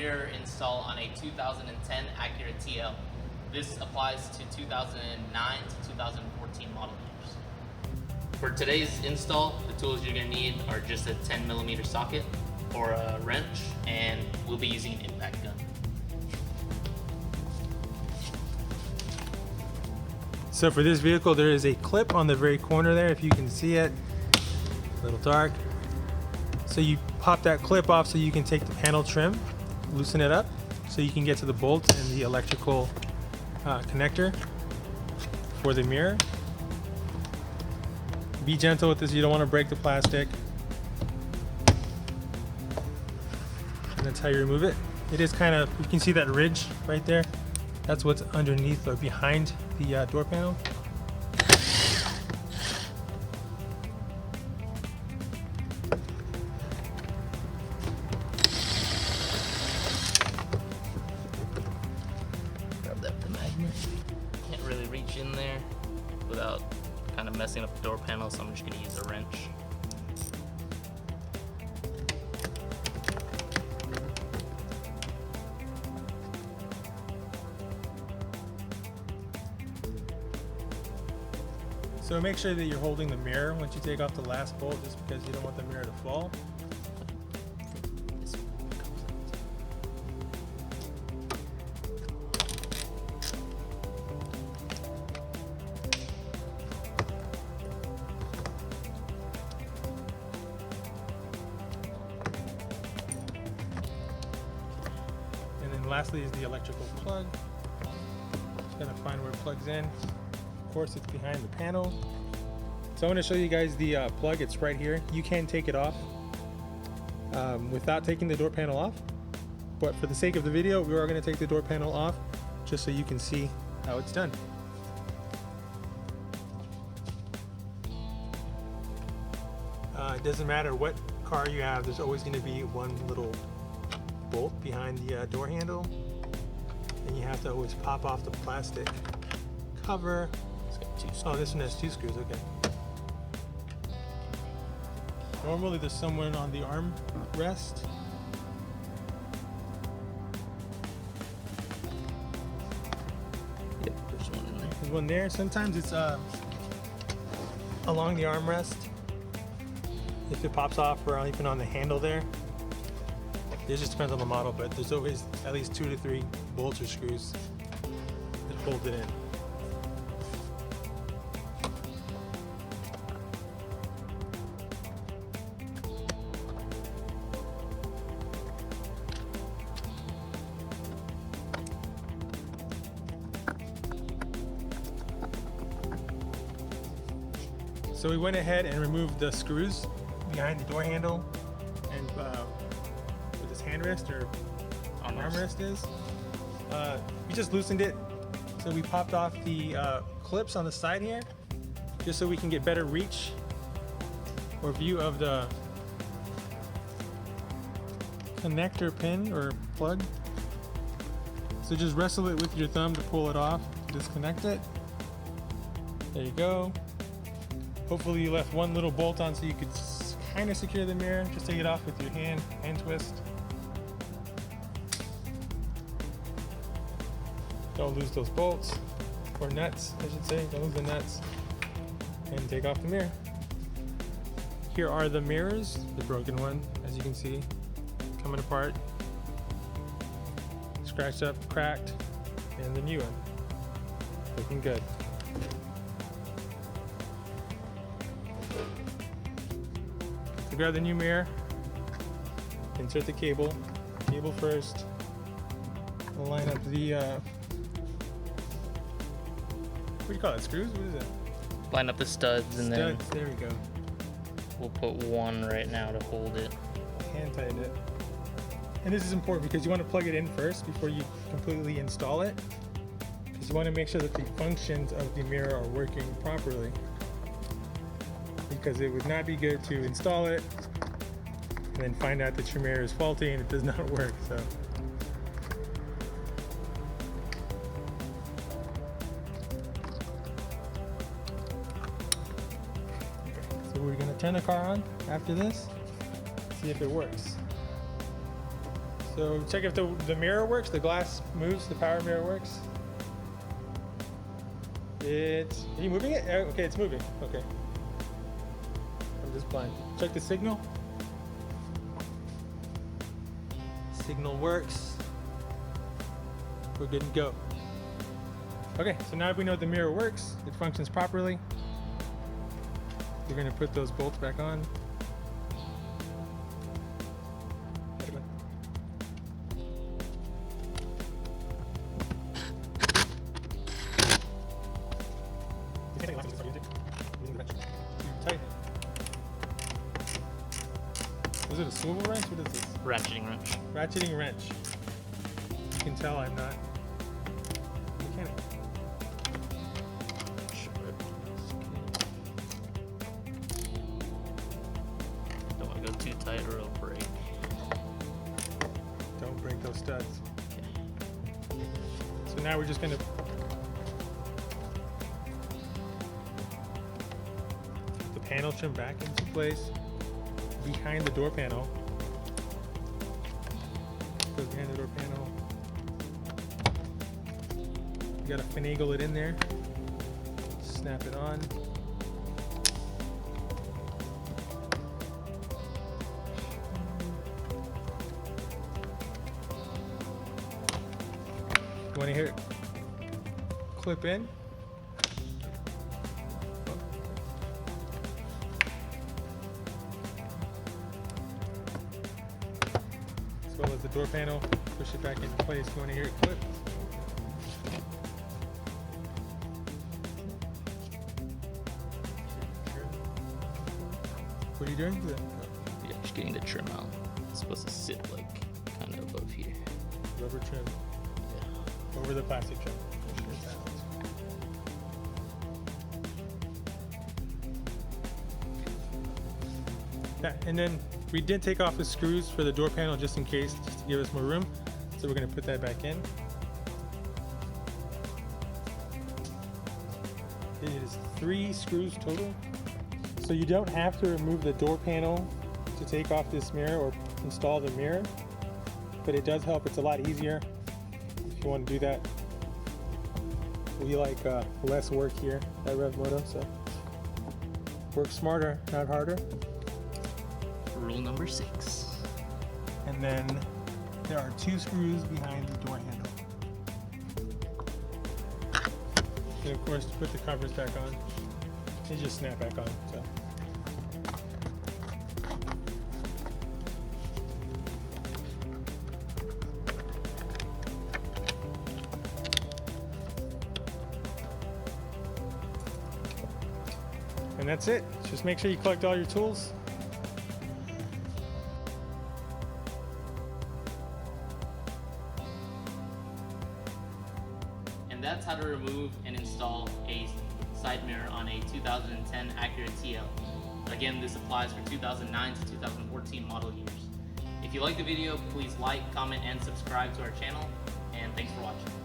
mirror install on a 2010 Acura TL. This applies to 2009 to 2014 model years. For today's install, the tools you're going to need are just a 10mm socket or a wrench, and we'll be using an impact gun. So for this vehicle, there is a clip on the very corner there, if you can see it. A little dark. So you pop that clip off so you can take the panel trim, loosen it up so you can get to the bolt and the electrical connector for the mirror. Be gentle with this, you don't want to break the plastic. And that's how you remove it. It is kind of, you can see that ridge right there. That's what's underneath or behind the door panel. Grab that with the magnet. Can't really reach in there without kind of messing up the door panel, so I'm just going to use a wrench. So make sure that you're holding the mirror once you take off the last bolt, just because you don't want the mirror to fall. And then lastly is the electrical plug. Just gotta find where it plugs in. Of course, it's behind the panel. So I'm going to show you guys the plug. It's right here. You can take it off without taking the door panel off, but for the sake of the video, we are going to take the door panel off just so you can see how it's done. It doesn't matter what car you have, there's always going to be one little bolt behind the door handle, and you have to always pop off the plastic cover. Oh, this one has 2 screws, okay. Normally there's someone on the arm rest. Yep, there's one in there. There's one there. Sometimes it's along the armrest. If it pops off, or even on the handle there. It just depends on the model, but there's always at least 2 to 3 bolts or screws that hold it in. So we went ahead and removed the screws behind the door handle and where this handrest or armrest is. We just loosened it. So we popped off the clips on the side here just so we can get better reach or view of the connector pin or plug. So just wrestle it with your thumb to pull it off, disconnect it. There you go. Hopefully you left one little bolt on so you could kind of secure the mirror. Just take it off with your hand twist. Don't lose those bolts, or nuts I should say, don't lose the nuts. And take off the mirror. Here are the mirrors, the broken one, as you can see, coming apart. Scratched up, cracked, and the new one. Looking good. So grab the new mirror, insert the cable first, line up the, what do you call it, screws? What is it? Line up the studs and then There we go. we'll put one right now to hold it. Hand tighten it. And this is important because you want to plug it in first before you completely install it, because you want to make sure that the functions of the mirror are working properly, because it would not be good to install it and then find out that your mirror is faulty and it does not work. So we're going to turn the car on after this, see if it works. So check if the mirror works, the glass moves, the power mirror works. Are you moving it? Okay, it's moving. Okay. I'm just blind. Check the signal. Signal works. We're good to go. Okay, so now we know the mirror works, it functions properly. We're gonna put those bolts back on. Tight. Is it a swivel wrench? What is this? Ratcheting wrench. Ratcheting wrench. You can tell I'm not a mechanic. Don't want to go too tight or it'll break. Don't break those studs. Okay. So now we're just gonna put the panel trim back into place behind the door panel. Goes behind the door panel. You gotta finagle it in there. Snap it on. You wanna hear it clip in? As well as the door panel, push it back into place. You wanna hear it clip? What are you doing? Yeah, just getting the trim out. It's supposed to sit like kind of above here. Rubber trim. Yeah. Over the plastic trim. Make sure it's out. Yeah, and then we did take off the screws for the door panel just in case, just to give us more room. So we're gonna put that back in. It is 3 screws total. So you don't have to remove the door panel to take off this mirror or install the mirror, but it does help. It's a lot easier if you want to do that. We like less work here at ReveMoto, so work smarter, not harder. Rule number 6. And then there are 2 screws behind the door handle. And of course, to put the covers back on, they just snap back on. So. And that's it. Just make sure you collect all your tools. And that's how to remove and install a side mirror on a 2010 Acura TL. Again, this applies for 2009 to 2014 model years. If you like the video, please like, comment, and subscribe to our channel, and thanks for watching.